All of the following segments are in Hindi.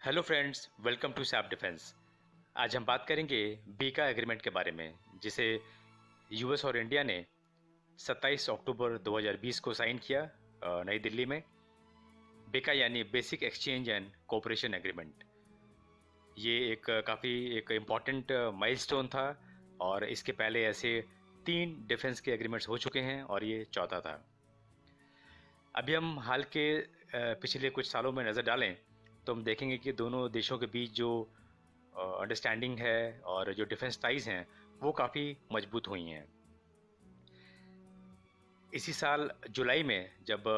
हेलो फ्रेंड्स, वेलकम टू सैप डिफेंस। आज हम बात करेंगे बीका एग्रीमेंट के बारे में, जिसे यूएस और इंडिया ने 27 अक्टूबर 2020 को साइन किया नई दिल्ली में। बीका यानी basic exchange and cooperation agreement. ये काफ़ी एक इम्पॉर्टेंट माइलस्टोन था और इसके पहले ऐसे 3 डिफेंस के एग्रीमेंट्स हो चुके हैं और ये चौथा था। अभी हम हाल के पिछले कुछ सालों में नज़र डालें तो हम देखेंगे कि दोनों देशों के बीच जो अंडरस्टैंडिंग है और जो डिफेंस टाइज हैं वो काफ़ी मजबूत हुई हैं। इसी साल जुलाई में जब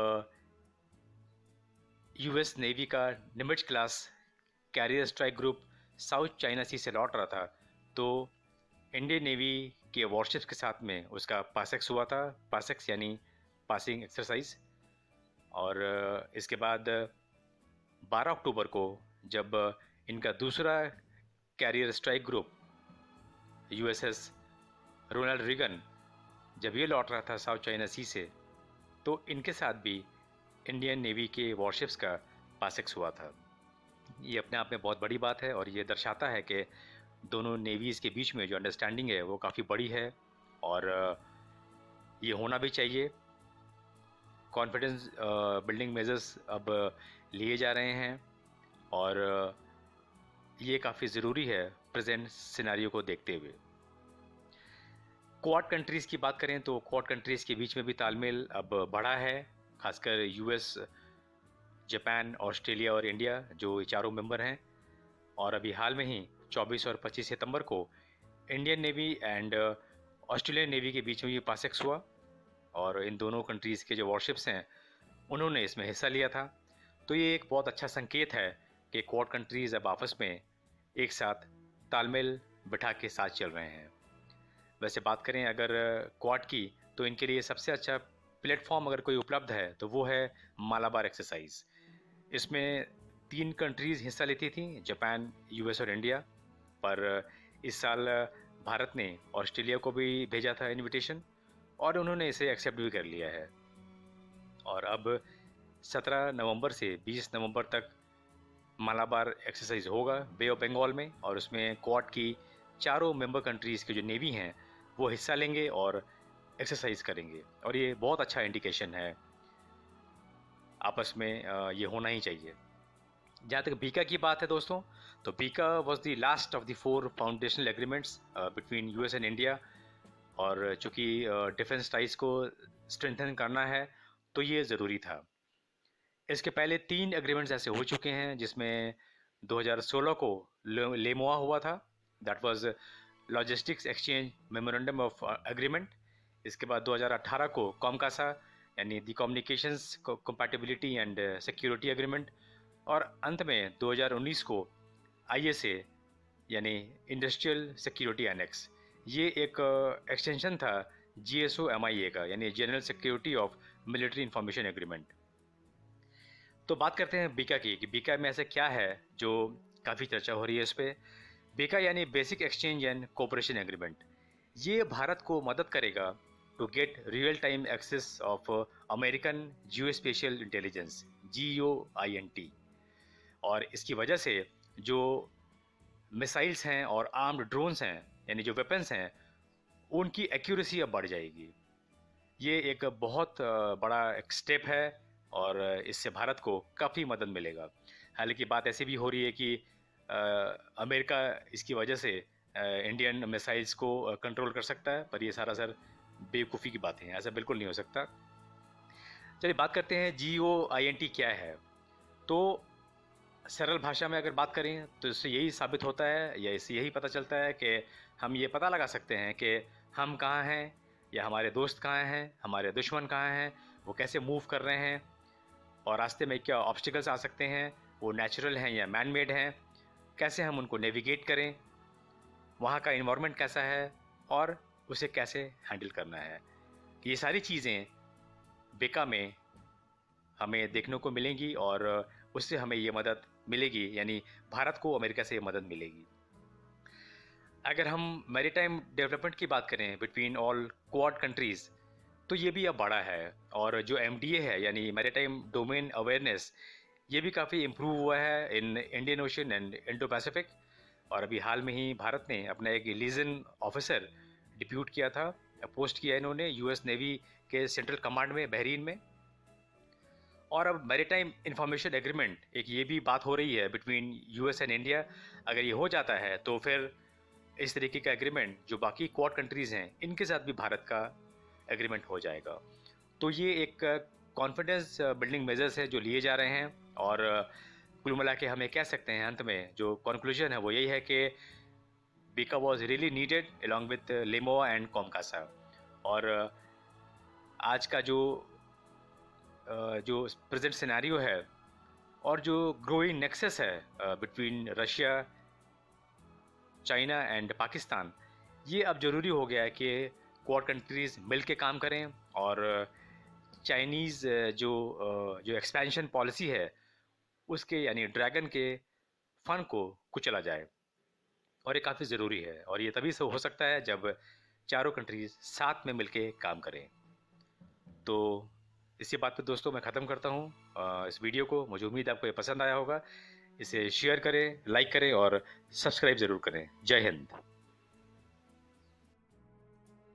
यूएस नेवी का Nimitz class carrier strike group South China Sea से लौट रहा था, तो इंडियन नेवी के वॉरशिप्स के साथ में उसका पासेक्स हुआ था। पासेक्स यानी पासिंग एक्सरसाइज। और इसके बाद 12 अक्टूबर को जब इनका दूसरा carrier strike group USS Ronald Reagan जब ये लौट रहा था साउथ चाइना सी से, तो इनके साथ भी इंडियन नेवी के वॉरशिप्स का पासेक्स हुआ था। ये अपने आप में बहुत बड़ी बात है और ये दर्शाता है कि दोनों नेवीज़ के बीच में जो अंडरस्टैंडिंग है वो काफ़ी बड़ी है और ये होना भी चाहिए। कॉन्फिडेंस बिल्डिंग मेजर्स अब लिए जा रहे हैं और ये काफ़ी ज़रूरी है प्रेजेंट सिनेरियो को देखते हुए। क्वाड कंट्रीज़ की बात करें तो क्वाड कंट्रीज़ के बीच में भी तालमेल अब बढ़ा है, खासकर यूएस, जापान, ऑस्ट्रेलिया और इंडिया जो ये चारों मेंबर हैं। और अभी हाल में ही 24 और 25 सितंबर को Indian navy and Australian navy के बीच में ये पासेक्स हुआ और इन दोनों कंट्रीज़ के जो वॉरशिप्स हैं उन्होंने इसमें हिस्सा लिया था। तो ये एक बहुत अच्छा संकेत है कि क्वाड कंट्रीज़ अब आपस में एक साथ तालमेल बिठा के साथ चल रहे हैं। वैसे बात करें अगर क्वाड की, तो इनके लिए सबसे अच्छा प्लेटफॉर्म अगर कोई उपलब्ध है तो वो है मालाबार एक्सरसाइज। इसमें 3 कंट्रीज़ हिस्सा लेती थी, जापान, यूएस और इंडिया। पर इस साल भारत ने ऑस्ट्रेलिया को भी भेजा था इनविटेशन और उन्होंने इसे एक्सेप्ट भी कर लिया है। और अब 17 नवंबर से 20 नवंबर तक मालाबार एक्सरसाइज होगा बे ऑफ बंगाल में, और उसमें क्वाड की चारों मेंबर कंट्रीज़ के जो नेवी हैं वो हिस्सा लेंगे और एक्सरसाइज करेंगे। और ये बहुत अच्छा इंडिकेशन है, आपस में ये होना ही चाहिए। जहाँ तक बीका की बात है दोस्तों, तो Bika was the last of the 4 foundational agreements between US and India. और चूँकि डिफेंस टाइज को स्ट्रेंथन करना है तो ये ज़रूरी था। इसके पहले 3 एग्रीमेंट्स ऐसे हो चुके हैं, जिसमें 2016 को लेमोआ हुआ था, that was logistics exchange memorandum of agreement. इसके बाद 2018 को कॉमकासा यानी the communications compatibility and security agreement. और अंत में 2019 को आईएसए यानी इंडस्ट्रियल सिक्योरिटी एनेक्स। ये एक एक्सटेंशन था जीएसओ एमआईए का, यानी general security of military information agreement. तो बात करते हैं बीका की कि बीका में ऐसा क्या है जो काफ़ी चर्चा हो रही है इस पर। बीका यानी basic exchange and cooperation agreement. ये भारत को मदद करेगा to get real time access of American geo spatial intelligence GOINT। और इसकी वजह से जो मिसाइल्स हैं और आर्म्ड ड्रोन्स हैं यानी जो वेपन्स हैं उनकी एक्यूरेसी अब बढ़ जाएगी। ये एक बहुत बड़ा एक स्टेप है और इससे भारत को काफ़ी मदद मिलेगा। हालांकि बात ऐसी भी हो रही है कि अमेरिका इसकी वजह से इंडियन मिसाइल्स को कंट्रोल कर सकता है, पर ये सारा सर बेवकूफ़ी की बातें हैं, ऐसा बिल्कुल नहीं हो सकता। चलिए बात करते हैं GOINT क्या है। तो सरल भाषा में अगर बात करें तो इससे यही साबित होता है या इससे यही पता चलता है कि हम ये पता लगा सकते हैं कि हम कहाँ हैं या हमारे दोस्त कहाँ हैं, हमारे दुश्मन कहाँ हैं, वो कैसे मूव कर रहे हैं और रास्ते में क्या ऑब्स्टिकल्स आ सकते हैं, वो नेचुरल हैं या मैन मेड हैं, कैसे हम उनको नेविगेट करें, वहाँ का इन्वायरमेंट कैसा है और उसे कैसे हैंडल करना है। ये सारी चीज़ें बीका में हमें देखने को मिलेंगी और उससे हमें ये मदद मिलेगी, यानी भारत को अमेरिका से मदद मिलेगी। अगर हम मैरीटाइम डेवलपमेंट की बात करें बिटवीन ऑल क्वाड कंट्रीज़, तो ये भी अब बड़ा है। और जो MDA है यानी मैरीटाइम डोमेन अवेयरनेस, ये भी काफ़ी इम्प्रूव हुआ है in Indian ocean and Indo Pacific. और अभी हाल में ही भारत ने अपना एक लीजन ऑफिसर डिप्यूट किया था, पोस्ट किया इन्होंने यूएस नेवी के सेंट्रल कमांड में बहरीन में। और अब मैरीटाइम इंफॉर्मेशन एग्रीमेंट, एक ये भी बात हो रही है बिटवीन यूएस एंड इंडिया। अगर ये हो जाता है तो फिर इस तरीके का एग्रीमेंट जो बाकी क्वाड कंट्रीज़ हैं इनके साथ भी भारत का एग्रीमेंट हो जाएगा। तो ये एक कॉन्फिडेंस बिल्डिंग मेजर्स है जो लिए जा रहे हैं। और कुल मिला के हमें कह सकते हैं अंत में जो कंक्लूजन है वो यही है कि Bika was really needed along with LEMOA and COMCASA. और आज का जो प्रेजेंट सिनेरियो है और जो ग्रोइंग नेक्सस है between Russia, China and Pakistan, ये अब ज़रूरी हो गया है कि क्वाड कंट्रीज़ मिल के काम करें और चाइनीज़ जो एक्सपेंशन पॉलिसी है उसके यानी ड्रैगन के फन को कुचला जाए। और ये काफ़ी ज़रूरी है और ये तभी से हो सकता है जब चारों कंट्रीज़ साथ में मिलके काम करें। तो इसी बात पे दोस्तों मैं ख़त्म करता हूँ इस वीडियो को। मुझे उम्मीद आपको ये पसंद आया होगा। इसे शेयर करें, लाइक करें और सब्सक्राइब ज़रूर करें। जय हिंद।